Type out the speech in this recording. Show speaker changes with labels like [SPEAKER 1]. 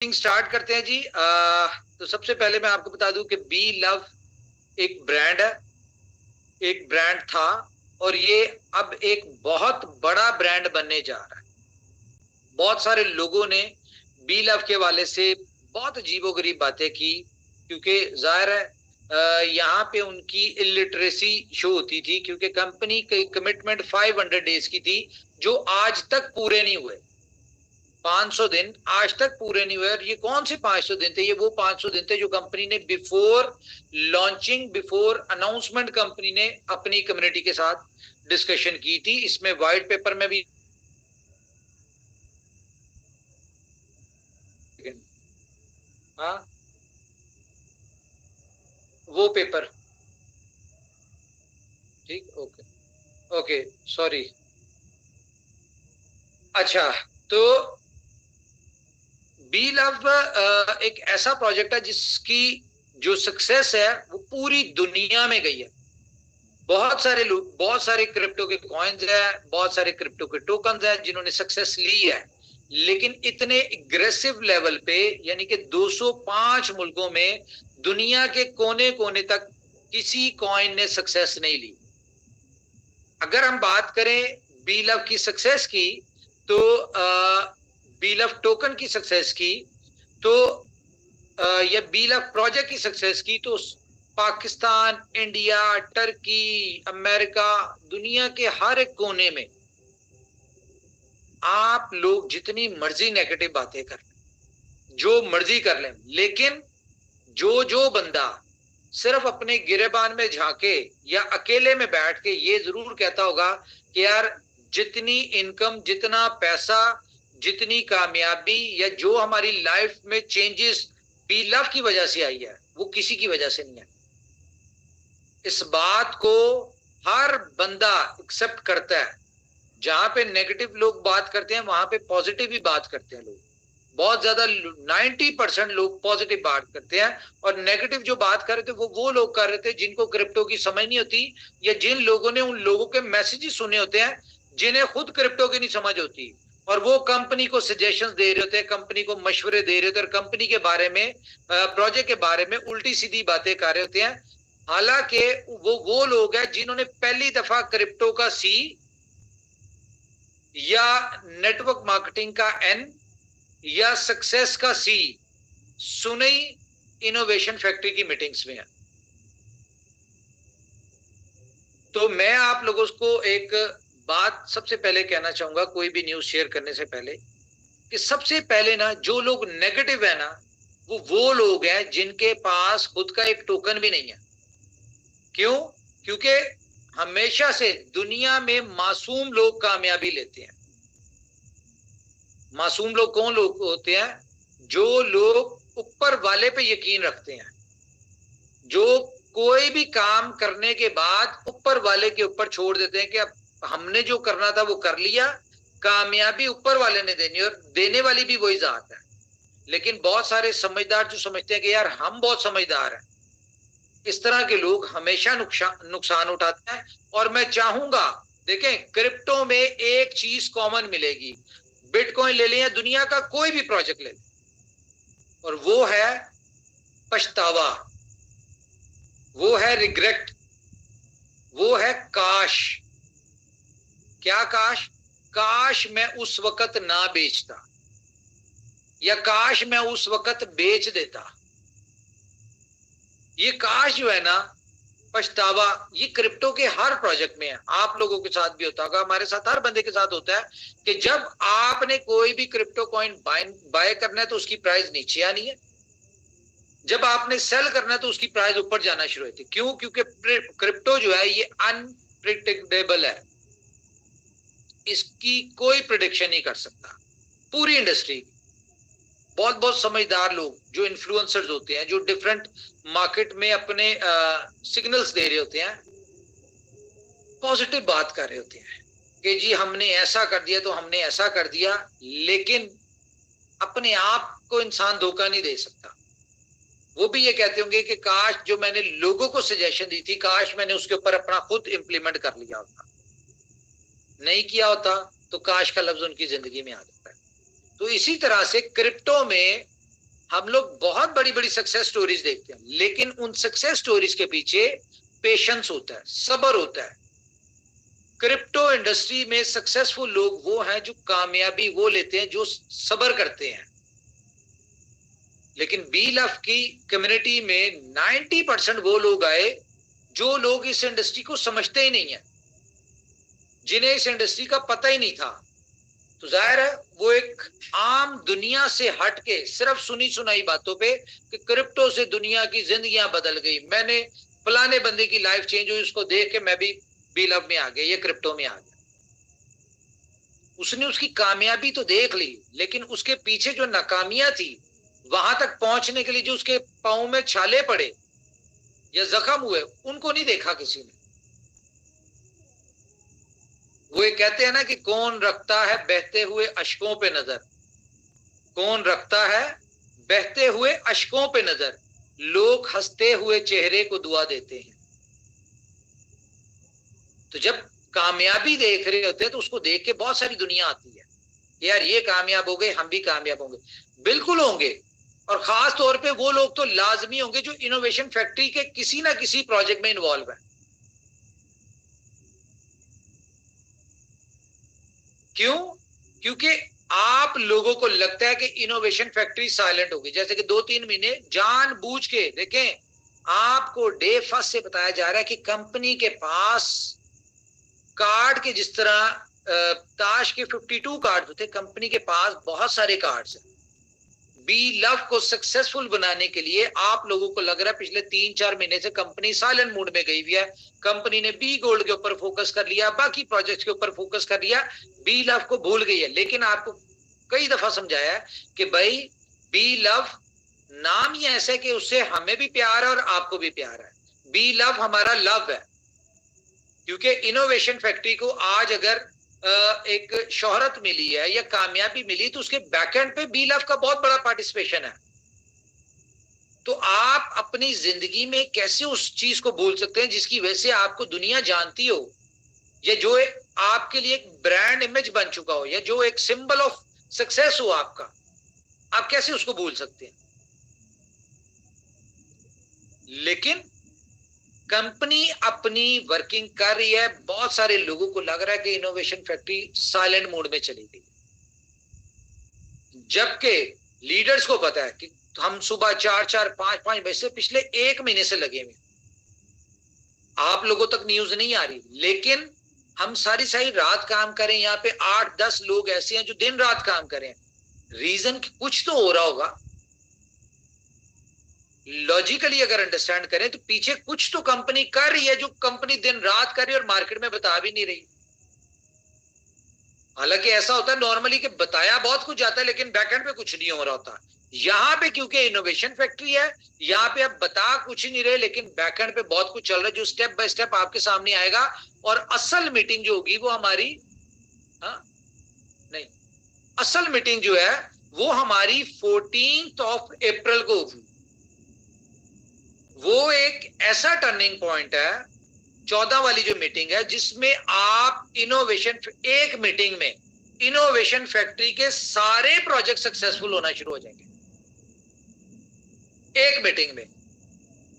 [SPEAKER 1] Start करते हैं जी। तो सबसे पहले मैं आपको बता दूं कि बी लव एक ब्रांड है, एक ब्रांड था और ये अब एक बहुत बड़ा ब्रांड बनने जा रहा है। बहुत सारे लोगों ने बी लव के वाले से बहुत अजीबोगरीब बातें की, क्योंकि जाहिर है यहाँ पे उनकी इलिटरेसी शो होती थी, क्योंकि कंपनी की कमिटमेंट 500 डेज की थी जो आज तक पूरे नहीं हुए। 500 दिन आज तक पूरे नहीं हुए। और ये कौन से 500 दिन थे? ये वो 500 दिन थे जो कंपनी ने before launching, before announcement company ने अपनी कम्युनिटी के साथ डिस्कशन की थी। इसमें व्हाइट पेपर में भी, हाँ, वो पेपर, ठीक, ओके, ओके, सॉरी। अच्छा, तो बी लव एक ऐसा प्रोजेक्ट है जिसकी जो सक्सेस है वो पूरी दुनिया में गई है। बहुत सारे लोग, बहुत सारे क्रिप्टो के कॉइन्स है, बहुत सारे क्रिप्टो के टोकन्स है जिन्होंने सक्सेस ली है, लेकिन इतने एग्रेसिव लेवल पे, यानी कि 205 मुल्कों में दुनिया के कोने कोने तक किसी कॉइन ने सक्सेस नहीं ली। अगर हम बात करें बी लव की सक्सेस की, तो बी लव टोकन की सक्सेस की, तो या बी लव प्रोजेक्ट की सक्सेस की, तो पाकिस्तान, इंडिया, टर्की, अमेरिका, दुनिया के हर एक कोने में आप लोग जितनी मर्जी नेगेटिव बातें कर लें, जो मर्जी कर लें, लेकिन जो बंदा सिर्फ अपने गिरेबान में झांके या अकेले में बैठ के ये जरूर कहता होगा कि यार जितनी इनकम, जितना पैसा, जितनी कामयाबी या जो हमारी लाइफ में चेंजेस बी लव की वजह से आई है, वो किसी की वजह से नहीं है। इस बात को हर बंदा एक्सेप्ट करता है। जहां पे नेगेटिव लोग बात करते हैं वहां पे पॉजिटिव ही बात करते हैं लोग। बहुत ज्यादा 90% लोग पॉजिटिव बात करते हैं, और नेगेटिव जो बात कर रहे थे वो लोग कर रहे थे जिनको क्रिप्टो की समझ नहीं होती, या जिन लोगों ने उन लोगों के मैसेजेस सुने होते हैं जिन्हें खुद क्रिप्टो की नहीं समझ होती, और वो कंपनी को सजेशंस दे रहे होते हैं, कंपनी को मशवरे दे रहे होते हैं, और कंपनी के बारे में, प्रोजेक्ट के बारे में उल्टी सीधी बातें कर रहे होते हैं। हालांकि वो लोग हैं जिन्होंने पहली दफा क्रिप्टो का सी या नेटवर्क मार्केटिंग का एन या सक्सेस का सी सुनई इनोवेशन फैक्ट्री की मीटिंग्स में है। तो मैं आप लोगों को एक बात सबसे पहले कहना चाहूंगा, कोई भी न्यूज शेयर करने से पहले, कि सबसे पहले ना जो लोग नेगेटिव है ना, वो लोग हैं जिनके पास खुद का एक टोकन भी नहीं है। क्यों? क्योंकि हमेशा से दुनिया में मासूम लोग कामयाबी लेते हैं। मासूम लोग कौन लोग होते हैं? जो लोग ऊपर वाले पे यकीन रखते हैं, जो कोई भी काम करने के बाद ऊपर वाले के ऊपर छोड़ देते हैं कि अब हमने जो करना था वो कर लिया, कामयाबी ऊपर वाले ने देनी, और देने वाली भी वही जात है। लेकिन बहुत सारे समझदार जो समझते हैं कि यार हम बहुत समझदार हैं, इस तरह के लोग हमेशा नुकसान उठाते हैं। और मैं चाहूंगा, देखें, क्रिप्टो में एक चीज कॉमन मिलेगी। बिटकॉइन ले लें या दुनिया का कोई भी प्रोजेक्ट ले लें, और वो है पछतावा, वो है रिग्रेट, वो है काश। क्या काश? काश मैं उस वक्त ना बेचता, या काश मैं उस वक्त बेच देता। ये काश जो है ना, पछतावा, ये क्रिप्टो के हर प्रोजेक्ट में है। आप लोगों के साथ भी होता होगा, हमारे साथ, हर बंदे के साथ होता है कि जब आपने कोई भी क्रिप्टो कॉइन बाय करना है तो उसकी प्राइस नीचे आनी है, जब आपने सेल करना है तो उसकी प्राइस ऊपर जाना शुरू होती है। क्यों? क्योंकि क्रिप्टो जो है ये अनप्रिडिक्टेबल है, इसकी कोई प्रिडिक्शन नहीं कर सकता। पूरी इंडस्ट्री, बहुत बहुत समझदार लोग जो इन्फ्लुएंसर्स होते हैं, जो डिफरेंट मार्केट में अपने सिग्नल्स दे रहे होते हैं, पॉजिटिव बात कर रहे होते हैं कि जी हमने ऐसा कर दिया तो हमने ऐसा कर दिया, लेकिन अपने आप को इंसान धोखा नहीं दे सकता। वो भी ये कहते होंगे कि काश जो मैंने लोगों को सजेशन दी थी, काश मैंने उसके ऊपर अपना खुद इंप्लीमेंट कर लिया होता। नहीं किया होता तो काश का लफ्ज उनकी जिंदगी में आ जाता है। तो इसी तरह से क्रिप्टो में हम लोग बहुत बड़ी बड़ी सक्सेस स्टोरीज देखते हैं, लेकिन उन सक्सेस स्टोरीज के पीछे पेशेंस होता है, सब्र होता है। क्रिप्टो इंडस्ट्री में सक्सेसफुल लोग वो हैं जो कामयाबी वो लेते हैं जो सब्र करते हैं। लेकिन बी लव की कम्युनिटी में 90% वो लोग आए जो लोग इस इंडस्ट्री को समझते ही नहीं है, जिन्हें इस इंडस्ट्री का पता ही नहीं था। तो जाहिर है वो एक आम दुनिया से हट के सिर्फ सुनी सुनाई बातों पे कि क्रिप्टो से दुनिया की जिंदगियां बदल गई, मैंने फलाने बंदे की लाइफ चेंज हुई, उसको देख के मैं भी बी लव में आ गया, ये क्रिप्टो में आ गया। उसने उसकी कामयाबी तो देख ली, लेकिन उसके पीछे जो नाकामियां थी, वहां तक पहुंचने के लिए जो उसके पांव में छाले पड़े या जख्म हुए, उनको नहीं देखा किसी ने। वो ये कहते हैं ना कि कौन रखता है बहते हुए अश्कों पे नजर, कौन रखता है बहते हुए अश्कों पे नजर, लोग हंसते हुए चेहरे को दुआ देते हैं। तो जब कामयाबी देख रहे होते हैं तो उसको देख के बहुत सारी दुनिया आती है, यार ये कामयाब हो गए, हम भी कामयाब होंगे। बिल्कुल होंगे, और खास तौर पे वो लोग तो लाजमी होंगे जो इनोवेशन फैक्ट्री के किसी ना किसी प्रोजेक्ट में इन्वॉल्व है। क्यों? क्योंकि आप लोगों को लगता है कि इनोवेशन फैक्ट्री साइलेंट होगी, जैसे कि 2-3 महीने जानबूझ के देखें, आपको डे फर्स्ट से बताया जा रहा है कि कंपनी के पास कार्ड के जिस तरह ताश के 52 कार्ड थे, कंपनी के पास बहुत सारे कार्ड्स हैं। बी लव को सक्सेसफुल बनाने के लिए आप लोगों को लग रहा है पिछले 3-4 महीने से कंपनी साइलेंट मोड में गई हुई है, कंपनी ने बी गोल्ड के ऊपर फोकस कर लिया, बाकी प्रोजेक्ट्स के ऊपर फोकस कर लिया, बी लव को भूल गई है। लेकिन आपको कई दफा समझाया है कि भाई बी लव नाम ही ऐसा है कि उससे हमें भी प्यार है और आपको भी प्यार है। बी लव हमारा लव है, क्योंकि इनोवेशन फैक्ट्री को आज अगर एक शोहरत मिली है या कामयाबी मिली तो उसके बैकएंड पे बी लव का बहुत बड़ा पार्टिसिपेशन है। तो आप अपनी जिंदगी में कैसे उस चीज को भूल सकते हैं जिसकी वजह से आपको दुनिया जानती हो, या जो आपके लिए एक ब्रांड इमेज बन चुका हो, या जो एक सिंबल ऑफ सक्सेस हो आपका, आप कैसे उसको भूल सकते हैं? लेकिन कंपनी अपनी वर्किंग कर रही है, बहुत सारे लोगों को लग रहा है कि इनोवेशन फैक्ट्री साइलेंट मोड में चली गई, जबकि लीडर्स को पता है कि हम सुबह 4-4, 5-5 बजे से पिछले 1 महीने से लगे हुए, आप लोगों तक न्यूज नहीं आ रही, लेकिन हम सारी सारी रात काम करें। यहाँ पे 8-10 लोग ऐसे हैं जो दिन रात काम करें। रीजन कुछ तो हो रहा होगा, लॉजिकली अगर अंडरस्टैंड करें तो पीछे कुछ तो कंपनी कर रही है जो कंपनी दिन रात कर रही है और मार्केट में बता भी नहीं रही। हालांकि ऐसा होता है नॉर्मली कि बताया बहुत कुछ जाता है लेकिन बैकएंड पे कुछ नहीं हो रहा होता। यहाँ पे क्योंकि इनोवेशन फैक्ट्री है, यहाँ पे आप बता कुछ नहीं रहे लेकिन बैकएंड पे बहुत कुछ चल रहा है जो स्टेप बाय स्टेप आपके सामने आएगा। और असल मीटिंग जो होगी वो हमारी नहीं, असल मीटिंग जो है वो हमारी 14 अप्रैल को होगी। वो एक ऐसा टर्निंग पॉइंट है, 14 वाली जो मीटिंग है, जिसमें आप इनोवेशन, एक मीटिंग में इनोवेशन फैक्ट्री के सारे प्रोजेक्ट सक्सेसफुल होना शुरू हो जाएंगे, एक मीटिंग में।